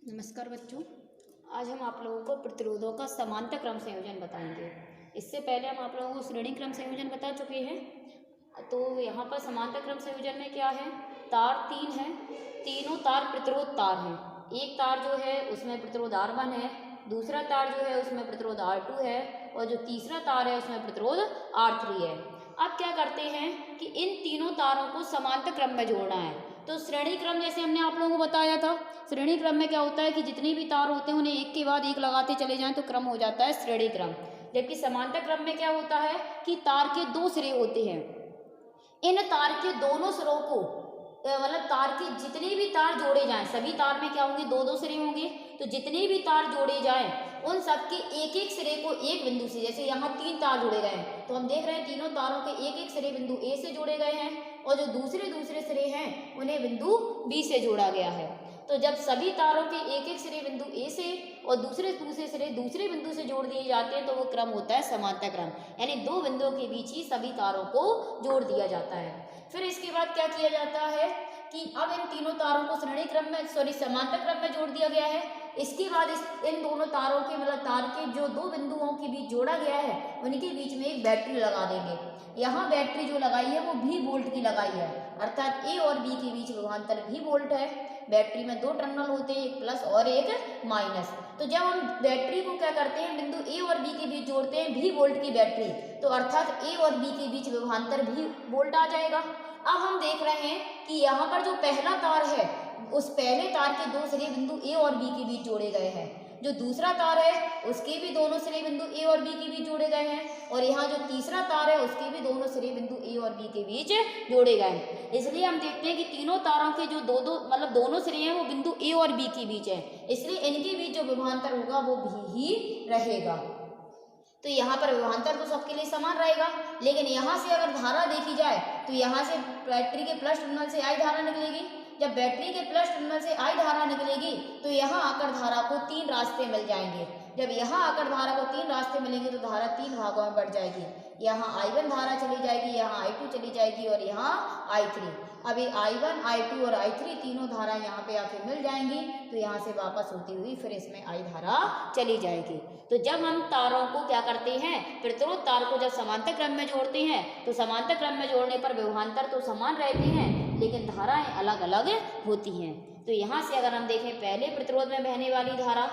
नमस्कार बच्चों, आज हम आप लोगों को प्रतिरोधों का समांतर क्रम संयोजन बताएंगे। इससे पहले हम आप लोगों को श्रेणी क्रम संयोजन बता चुके हैं। तो यहाँ पर समांतर क्रम संयोजन में क्या है, तार तीन है, तीनों तार प्रतिरोध तार हैं। एक तार जो है उसमें प्रतिरोध R1 है, दूसरा तार जो है उसमें प्रतिरोध R2 है और जो तीसरा तार है उसमें प्रतिरोध R3 है। अब क्या करते हैं कि इन तीनों तारों को समांतर क्रम में जोड़ना है। तो श्रेणी क्रम जैसे हमने आप लोगों को बताया था, श्रेणी क्रम में क्या होता है कि जितने भी तार होते हैं उन्हें एक के बाद एक लगाते चले जाएं तो क्रम हो जाता है श्रेणी क्रम। जबकि समांतर क्रम में क्या होता है कि तार के दो सिरे होते हैं, इन तार के दोनों सिरों को मतलब तार के जितने भी तार जोड़े जाएं, सभी तार में क्या होंगे, दो दो सिरे होंगे, तो जितने भी तार जोड़े जाएं उन सब के एक एक सिरे को एक बिंदु से, जैसे यहाँ तीन तार जोड़े गए हैं तो हम देख रहे हैं तीनों तारों के एक एक सिरे बिंदु ए से जोड़े गए हैं और जो दूसरे सिरे हैं उन्हें बिंदु बी से जोड़ा गया है। तो जब सभी तारों के एक एक सिरे बिंदु ए से और दूसरे सिरे दूसरे बिंदु से जोड़ दिए जाते हैं तो वो क्रम होता है समांतर क्रम, यानी दो बिंदुओं के बीच ही सभी तारों को जोड़ दिया जाता है। फिर इसके बाद क्या किया जाता है कि अब इन तीनों तारों को श्रेणी क्रम में समांतर क्रम में जोड़ दिया गया है। इसके बाद इन दोनों तारों के मतलब तार के जो दो बिंदुओं के बीच जोड़ा गया है उनके बीच में एक बैटरी लगा देंगे। यहाँ बैटरी जो लगाई है वो भी वोल्ट की लगाई है, अर्थात ए और बी के बीच विभवांतर भी वोल्ट है। बैटरी में दो टर्मिनल होते हैं, एक प्लस और एक माइनस। तो जब हम बैटरी को क्या करते हैं, बिंदु ए और बी के बीच जोड़ते हैं भी वोल्ट की बैटरी, तो अर्थात ए और बी के बीच विभवांतर भी वोल्ट आ जाएगा। अब हम देख रहे हैं कि यहाँ पर जो पहला तार है उस पहले तार के दो सिरे बिंदु ए और बी के बीच जोड़े गए हैं, जो दूसरा तार है उसके भी दोनों सिरे बिंदु ए और बी के बीच जोड़े गए हैं और यहाँ जो तीसरा तार है उसके भी दोनों सिरे बिंदु ए और बी के बीच जोड़े गए हैं। इसलिए हम देखते हैं कि तीनों तारों के जो दोनों सिरे हैं वो बिंदु ए और बी के बीच है, इसलिए इनके बीच जो विभवांतर होगा वो भी ही रहेगा। तो यहाँ पर विभवांतर तो सबके लिए समान रहेगा, लेकिन यहाँ से अगर धारा देखी जाए तो यहाँ से बैटरी के प्लस टर्मिनल से आई धारा निकलेगी। जब बैटरी के प्लस टर्मिनल से आई धारा निकलेगी तो यहाँ आकर धारा को तीन रास्ते मिल जाएंगे। जब यहाँ आकर धारा को तीन रास्ते मिलेंगे तो धारा तीन भागों में बढ़ जाएगी। यहाँ I1 धारा चली जाएगी, यहाँ I2 चली जाएगी और यहाँ I3। अभी I1, I2 और I3 तीनों धारा यहाँ पे आके मिल जाएंगी तो यहाँ से वापस होती हुई फिर इसमें I धारा चली जाएगी। तो जब हम तारों को क्या करते हैं, प्रतिरोध तार को जब समांतर क्रम में जोड़ते हैं तो समांतर क्रम में जोड़ने पर विभवांतर तो समान रहते हैं लेकिन धाराएं अलग अलग होती हैं। तो यहाँ से अगर हम देखें पहले प्रतिरोध में बहने वाली धारा,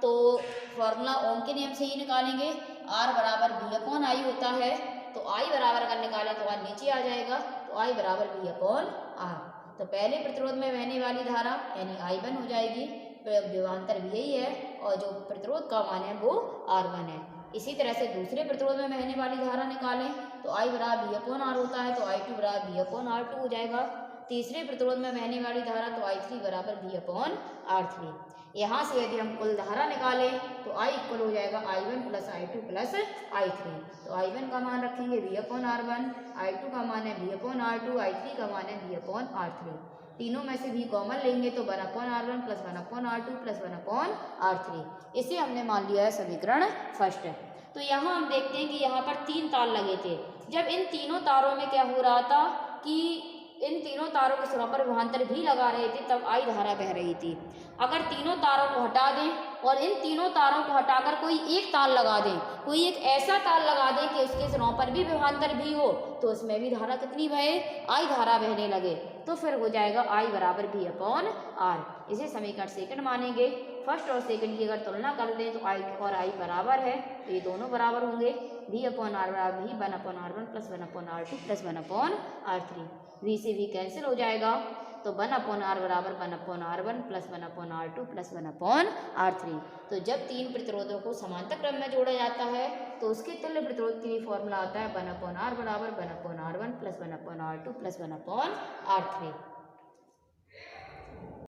तो फॉर्मूला ओम के नियम से ही निकालेंगे। R बराबर V अपॉन I होता है, तो I बराबर अगर निकालें तो R नीचे आ जाएगा, तो I बराबर V अपॉन R। तो पहले प्रतिरोध में बहने वाली धारा यानी I1 हो जाएगी, विभवांतर भी यही है और जो प्रतिरोध का मान है वो R1 है। इसी तरह से दूसरे प्रतिरोध में बहने वाली धारा निकालें तो I बराबर V अपॉन R होता है, तो I2 बराबर V अपॉन R2 हो जाएगा। तीसरे प्रतिरोध में बहने वाली धारा तो I3 बराबर V अपॉन R3। यहाँ से यदि हम कुल धारा निकालें तो I इक्वल हो जाएगा I1 plus I2 plus I3। तो I1 का मान रखेंगे V अपॉन R1, I2 का मान है V अपॉन R2, I3 का मान है V अपॉन R3। तीनों में से भी कॉमन लेंगे तो 1 upon R1 plus 1 upon R2 plus 1 upon R3। इसे हमने मान लिया है समीकरण फर्स्ट। तो यहाँ हम देखते हैं कि यहाँ पर तीन तार लगे थे। जब इन तीनों तारों में क्या हो रहा था कि इन तीनों तारों के सिरों पर विभवांतर भी लगा रहे थे, तब I धारा बह रही थी। अगर तीनों तारों को हटा दें और इन तीनों तारों को हटाकर कोई एक तार लगा दें, कोई एक ऐसा तार लगा दें कि उसके सिरों पर भी विभवांतर भी हो, तो उसमें भी धारा कितनी बहे, I धारा बहने लगे, तो फिर हो जाएगा I बराबर V अपॉन R। इसे समीकरण सेकंड मानेंगे। फर्स्ट और सेकंड की अगर तुलना कर लें तो I और I बराबर है, तो ये दोनों बराबर होंगे। V अपॉन R बराबर V 1 upon R1 plus 1 upon R2 plus 1 upon R3। V से V कैंसिल हो जाएगा, तो 1 अपॉन R बराबर 1 upon R1 plus 1 upon R2 plus 1 upon R3। तो जब तीन प्रतिरोधों को समांतर क्रम में जोड़ा जाता है तो उसके तुल्य प्रतिरोध के लिए फॉर्मूला आता है 1 अपॉन R बराबर 1 upon R1 plus 1 upon R2 plus 1 upon R3।